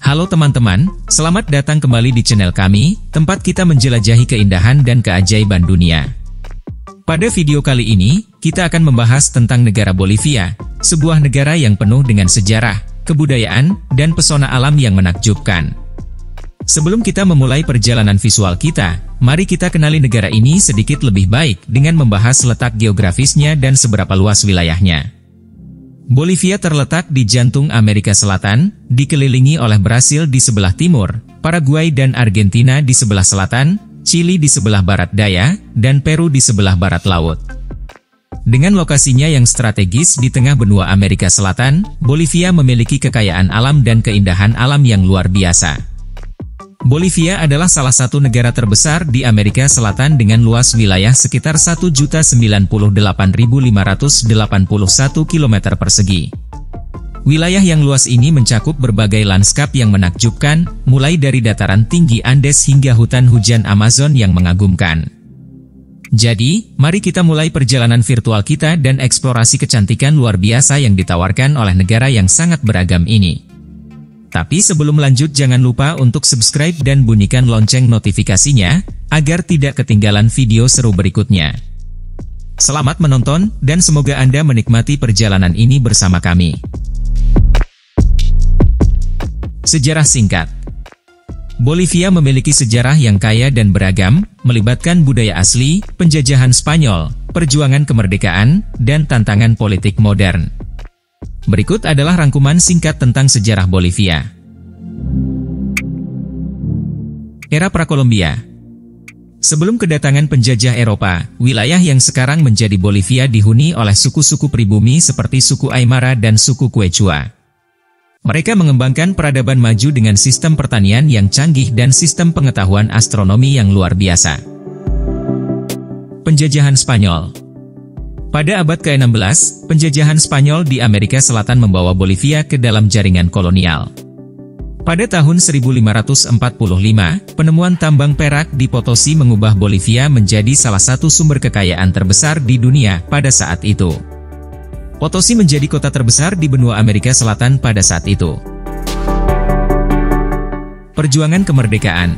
Halo teman-teman, selamat datang kembali di channel kami, tempat kita menjelajahi keindahan dan keajaiban dunia. Pada video kali ini, kita akan membahas tentang negara Bolivia, sebuah negara yang penuh dengan sejarah, kebudayaan, dan pesona alam yang menakjubkan. Sebelum kita memulai perjalanan visual kita, mari kita kenali negara ini sedikit lebih baik dengan membahas letak geografisnya dan seberapa luas wilayahnya. Bolivia terletak di jantung Amerika Selatan, dikelilingi oleh Brasil di sebelah timur, Paraguay dan Argentina di sebelah selatan, Chili di sebelah barat daya, dan Peru di sebelah barat laut. Dengan lokasinya yang strategis di tengah benua Amerika Selatan, Bolivia memiliki kekayaan alam dan keindahan alam yang luar biasa. Bolivia adalah salah satu negara terbesar di Amerika Selatan dengan luas wilayah sekitar 1.098.581 km persegi. Wilayah yang luas ini mencakup berbagai lanskap yang menakjubkan, mulai dari dataran tinggi Andes hingga hutan hujan Amazon yang mengagumkan. Jadi, mari kita mulai perjalanan virtual kita dan eksplorasi kecantikan luar biasa yang ditawarkan oleh negara yang sangat beragam ini. Tapi sebelum lanjut jangan lupa untuk subscribe dan bunyikan lonceng notifikasinya, agar tidak ketinggalan video seru berikutnya. Selamat menonton, dan semoga Anda menikmati perjalanan ini bersama kami. Sejarah singkat. Bolivia memiliki sejarah yang kaya dan beragam, melibatkan budaya asli, penjajahan Spanyol, perjuangan kemerdekaan, dan tantangan politik modern. Berikut adalah rangkuman singkat tentang sejarah Bolivia. Era Prakolombia. Sebelum kedatangan penjajah Eropa, wilayah yang sekarang menjadi Bolivia dihuni oleh suku-suku pribumi seperti suku Aymara dan suku Quechua. Mereka mengembangkan peradaban maju dengan sistem pertanian yang canggih dan sistem pengetahuan astronomi yang luar biasa. Penjajahan Spanyol. Pada abad ke-16, penjajahan Spanyol di Amerika Selatan membawa Bolivia ke dalam jaringan kolonial. Pada tahun 1545, penemuan tambang perak di Potosi mengubah Bolivia menjadi salah satu sumber kekayaan terbesar di dunia pada saat itu. Potosi menjadi kota terbesar di benua Amerika Selatan pada saat itu. Perjuangan kemerdekaan.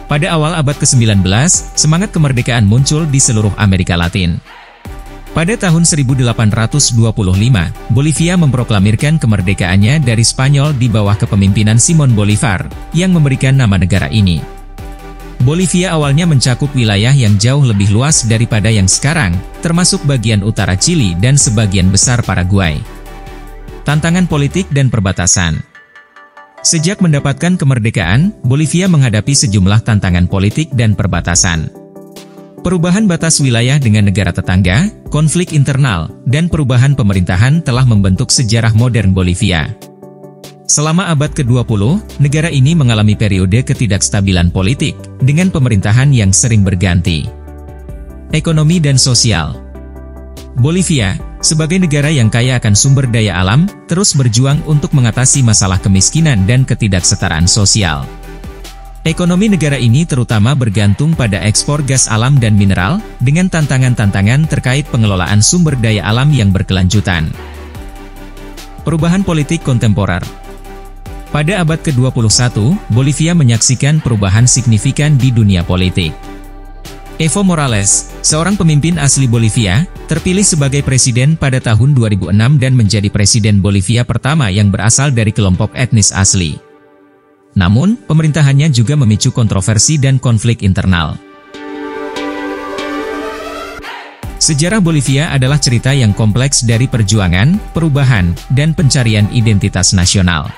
Pada awal abad ke-19, semangat kemerdekaan muncul di seluruh Amerika Latin. Pada tahun 1825, Bolivia memproklamirkan kemerdekaannya dari Spanyol di bawah kepemimpinan Simón Bolívar, yang memberikan nama negara ini. Bolivia awalnya mencakup wilayah yang jauh lebih luas daripada yang sekarang, termasuk bagian utara Chili dan sebagian besar Paraguay. Tantangan politik dan perbatasan. Sejak mendapatkan kemerdekaan, Bolivia menghadapi sejumlah tantangan politik dan perbatasan. Perubahan batas wilayah dengan negara tetangga, konflik internal, dan perubahan pemerintahan telah membentuk sejarah modern Bolivia. Selama abad ke-20, negara ini mengalami periode ketidakstabilan politik, dengan pemerintahan yang sering berganti. Ekonomi dan sosial. Bolivia, sebagai negara yang kaya akan sumber daya alam, terus berjuang untuk mengatasi masalah kemiskinan dan ketidaksetaraan sosial. Ekonomi negara ini terutama bergantung pada ekspor gas alam dan mineral, dengan tantangan-tantangan terkait pengelolaan sumber daya alam yang berkelanjutan. Perubahan politik kontemporer. Pada abad ke-21, Bolivia menyaksikan perubahan signifikan di dunia politik. Evo Morales, seorang pemimpin asli Bolivia, terpilih sebagai presiden pada tahun 2006 dan menjadi presiden Bolivia pertama yang berasal dari kelompok etnis asli. Namun, pemerintahannya juga memicu kontroversi dan konflik internal. Sejarah Bolivia adalah cerita yang kompleks dari perjuangan, perubahan, dan pencarian identitas nasional.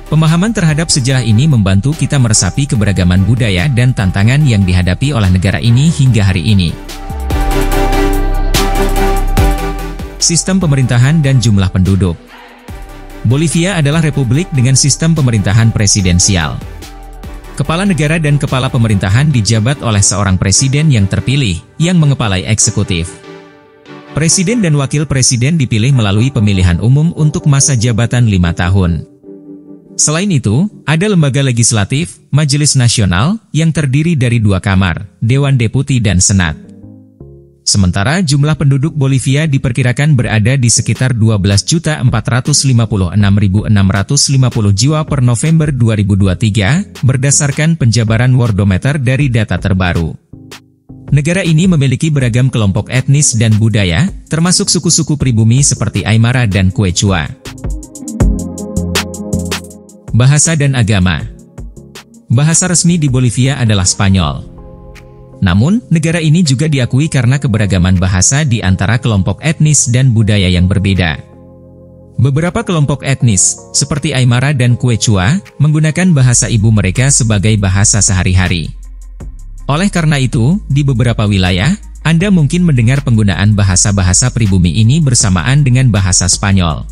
Pemahaman terhadap sejarah ini membantu kita meresapi keberagaman budaya dan tantangan yang dihadapi oleh negara ini hingga hari ini. Sistem pemerintahan dan jumlah penduduk. Bolivia adalah republik dengan sistem pemerintahan presidensial. Kepala negara dan kepala pemerintahan dijabat oleh seorang presiden yang terpilih, yang mengepalai eksekutif. Presiden dan wakil presiden dipilih melalui pemilihan umum untuk masa jabatan 5 tahun. Selain itu, ada lembaga legislatif, Majelis Nasional, yang terdiri dari 2 kamar, Dewan Deputi dan Senat. Sementara jumlah penduduk Bolivia diperkirakan berada di sekitar 12.456.650 jiwa per November 2023, berdasarkan penjabaran Worldometer dari data terbaru. Negara ini memiliki beragam kelompok etnis dan budaya, termasuk suku-suku pribumi seperti Aymara dan Quechua. Bahasa dan agama. Bahasa resmi di Bolivia adalah Spanyol. Namun, negara ini juga diakui karena keberagaman bahasa di antara kelompok etnis dan budaya yang berbeda. Beberapa kelompok etnis, seperti Aymara dan Quechua, menggunakan bahasa ibu mereka sebagai bahasa sehari-hari. Oleh karena itu, di beberapa wilayah, Anda mungkin mendengar penggunaan bahasa-bahasa pribumi ini bersamaan dengan bahasa Spanyol.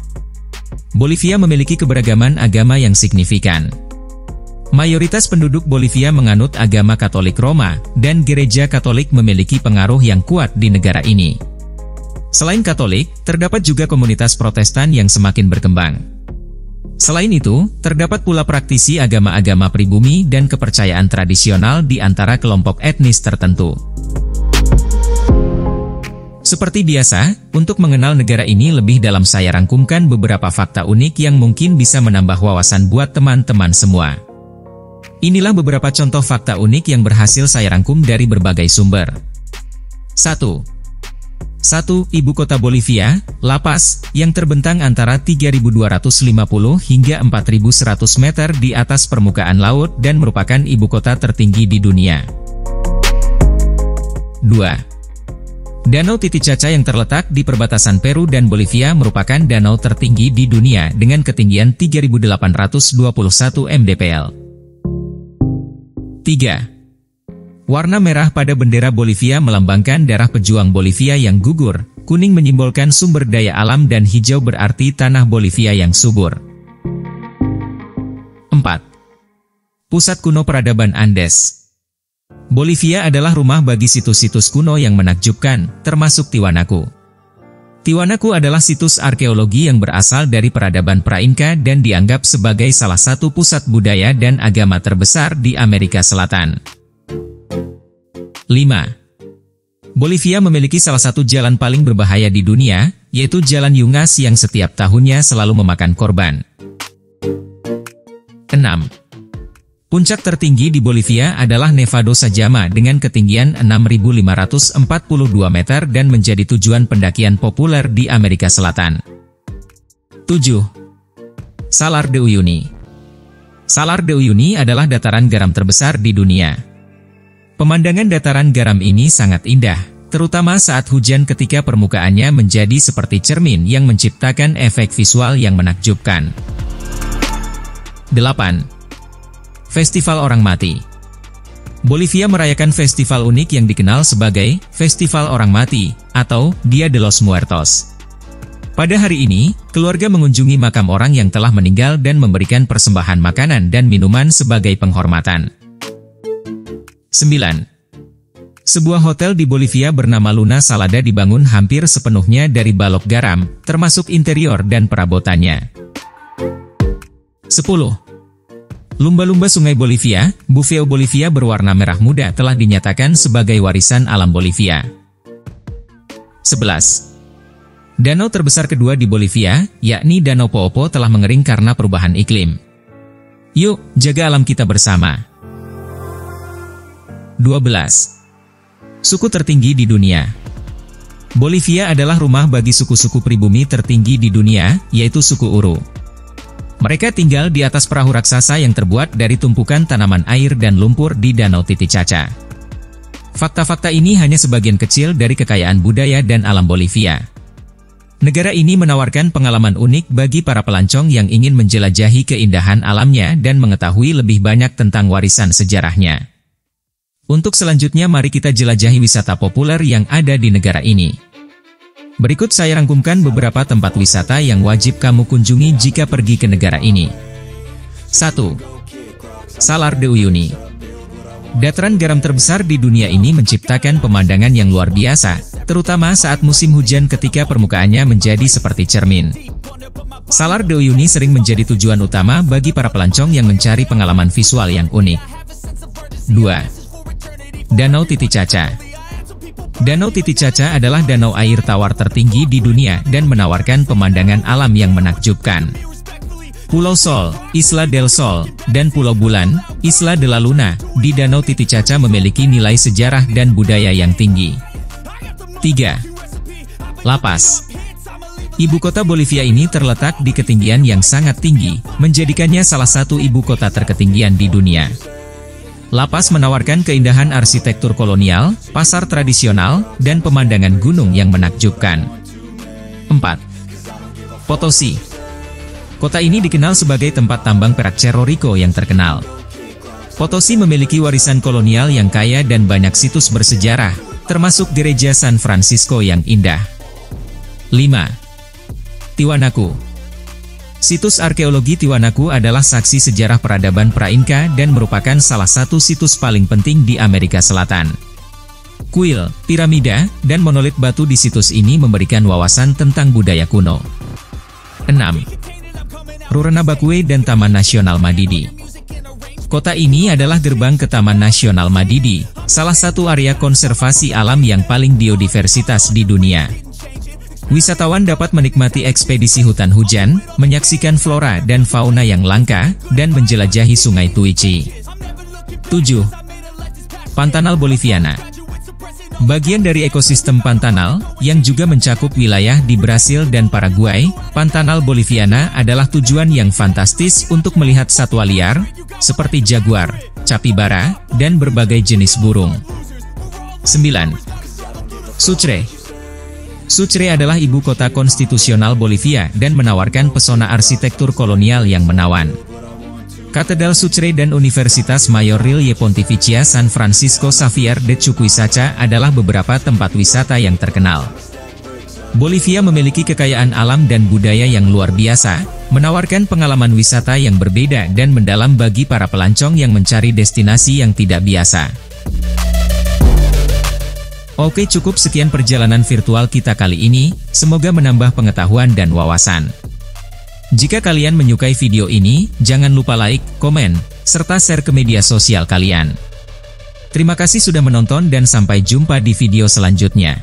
Bolivia memiliki keberagaman agama yang signifikan. Mayoritas penduduk Bolivia menganut agama Katolik Roma, dan Gereja Katolik memiliki pengaruh yang kuat di negara ini. Selain Katolik, terdapat juga komunitas Protestan yang semakin berkembang. Selain itu, terdapat pula praktisi agama-agama pribumi dan kepercayaan tradisional di antara kelompok etnis tertentu. Seperti biasa, untuk mengenal negara ini lebih dalam saya rangkumkan beberapa fakta unik yang mungkin bisa menambah wawasan buat teman-teman semua. Inilah beberapa contoh fakta unik yang berhasil saya rangkum dari berbagai sumber. 1. Ibu kota Bolivia, La Paz, yang terbentang antara 3.250 hingga 4.100 meter di atas permukaan laut dan merupakan ibu kota tertinggi di dunia. 2. Danau Titicaca yang terletak di perbatasan Peru dan Bolivia merupakan danau tertinggi di dunia dengan ketinggian 3.821 mdpl. 3. Warna merah pada bendera Bolivia melambangkan darah pejuang Bolivia yang gugur, kuning menyimbolkan sumber daya alam dan hijau berarti tanah Bolivia yang subur. 4. Pusat kuno peradaban Andes. Bolivia adalah rumah bagi situs-situs kuno yang menakjubkan, termasuk Tiwanaku. Tiwanaku adalah situs arkeologi yang berasal dari peradaban pra-Inka dan dianggap sebagai salah satu pusat budaya dan agama terbesar di Amerika Selatan. 5. Bolivia memiliki salah satu jalan paling berbahaya di dunia, yaitu Jalan Yungas yang setiap tahunnya selalu memakan korban. 6. Puncak tertinggi di Bolivia adalah Nevado Sajama dengan ketinggian 6.542 meter dan menjadi tujuan pendakian populer di Amerika Selatan. 7. Salar de Uyuni. Salar de Uyuni adalah dataran garam terbesar di dunia. Pemandangan dataran garam ini sangat indah, terutama saat hujan ketika permukaannya menjadi seperti cermin yang menciptakan efek visual yang menakjubkan. 8. Festival Orang Mati. Bolivia merayakan festival unik yang dikenal sebagai Festival Orang Mati atau Dia de los Muertos. Pada hari ini, keluarga mengunjungi makam orang yang telah meninggal dan memberikan persembahan makanan dan minuman sebagai penghormatan. 9. Sebuah hotel di Bolivia bernama Luna Salada dibangun hampir sepenuhnya dari balok garam, termasuk interior dan perabotannya. 10. Lumba-lumba Sungai Bolivia, Bufeo Bolivia berwarna merah muda telah dinyatakan sebagai warisan alam Bolivia. 11. Danau terbesar kedua di Bolivia, yakni Danau Poopo telah mengering karena perubahan iklim. Yuk, jaga alam kita bersama. 12. Suku tertinggi di dunia. Bolivia adalah rumah bagi suku-suku pribumi tertinggi di dunia, yaitu suku Uru. Mereka tinggal di atas perahu raksasa yang terbuat dari tumpukan tanaman air dan lumpur di Danau Titicaca. Fakta-fakta ini hanya sebagian kecil dari kekayaan budaya dan alam Bolivia. Negara ini menawarkan pengalaman unik bagi para pelancong yang ingin menjelajahi keindahan alamnya dan mengetahui lebih banyak tentang warisan sejarahnya. Untuk selanjutnya mari kita jelajahi wisata populer yang ada di negara ini. Berikut saya rangkumkan beberapa tempat wisata yang wajib kamu kunjungi jika pergi ke negara ini. 1. Salar de Uyuni. Dataran garam terbesar di dunia ini menciptakan pemandangan yang luar biasa, terutama saat musim hujan ketika permukaannya menjadi seperti cermin. Salar de Uyuni sering menjadi tujuan utama bagi para pelancong yang mencari pengalaman visual yang unik. 2. Danau Titicaca. Danau Titicaca adalah danau air tawar tertinggi di dunia dan menawarkan pemandangan alam yang menakjubkan. Pulau Sol, Isla del Sol, dan Pulau Bulan, Isla de la Luna, di Danau Titicaca memiliki nilai sejarah dan budaya yang tinggi. 3. La Paz. Ibu kota Bolivia ini terletak di ketinggian yang sangat tinggi, menjadikannya salah satu ibu kota terketinggian di dunia. La Paz menawarkan keindahan arsitektur kolonial, pasar tradisional, dan pemandangan gunung yang menakjubkan. 4. Potosi. Kota ini dikenal sebagai tempat tambang perak Cerro Rico yang terkenal. Potosi memiliki warisan kolonial yang kaya dan banyak situs bersejarah, termasuk gereja San Francisco yang indah. 5. Tiwanaku. Situs arkeologi Tiwanaku adalah saksi sejarah peradaban pra-Inka dan merupakan salah satu situs paling penting di Amerika Selatan. Kuil, piramida, dan monolit batu di situs ini memberikan wawasan tentang budaya kuno. 6. Rurena Bakue dan Taman Nasional Madidi. Kota ini adalah gerbang ke Taman Nasional Madidi, salah satu area konservasi alam yang paling biodiversitas di dunia. Wisatawan dapat menikmati ekspedisi hutan hujan, menyaksikan flora dan fauna yang langka, dan menjelajahi Sungai Tuichi. 7. Pantanal Boliviana. Bagian dari ekosistem Pantanal, yang juga mencakup wilayah di Brasil dan Paraguay, Pantanal Boliviana adalah tujuan yang fantastis untuk melihat satwa liar, seperti jaguar, capibara, dan berbagai jenis burung. 9. Sucre. Sucre adalah ibu kota konstitusional Bolivia dan menawarkan pesona arsitektur kolonial yang menawan. Katedral Sucre dan Universitas Mayor Rilke Pontificia San Francisco Xavier de Chuquisaca adalah beberapa tempat wisata yang terkenal. Bolivia memiliki kekayaan alam dan budaya yang luar biasa, menawarkan pengalaman wisata yang berbeda dan mendalam bagi para pelancong yang mencari destinasi yang tidak biasa. Oke, cukup sekian perjalanan virtual kita kali ini, semoga menambah pengetahuan dan wawasan. Jika kalian menyukai video ini, jangan lupa like, komen, serta share ke media sosial kalian. Terima kasih sudah menonton dan sampai jumpa di video selanjutnya.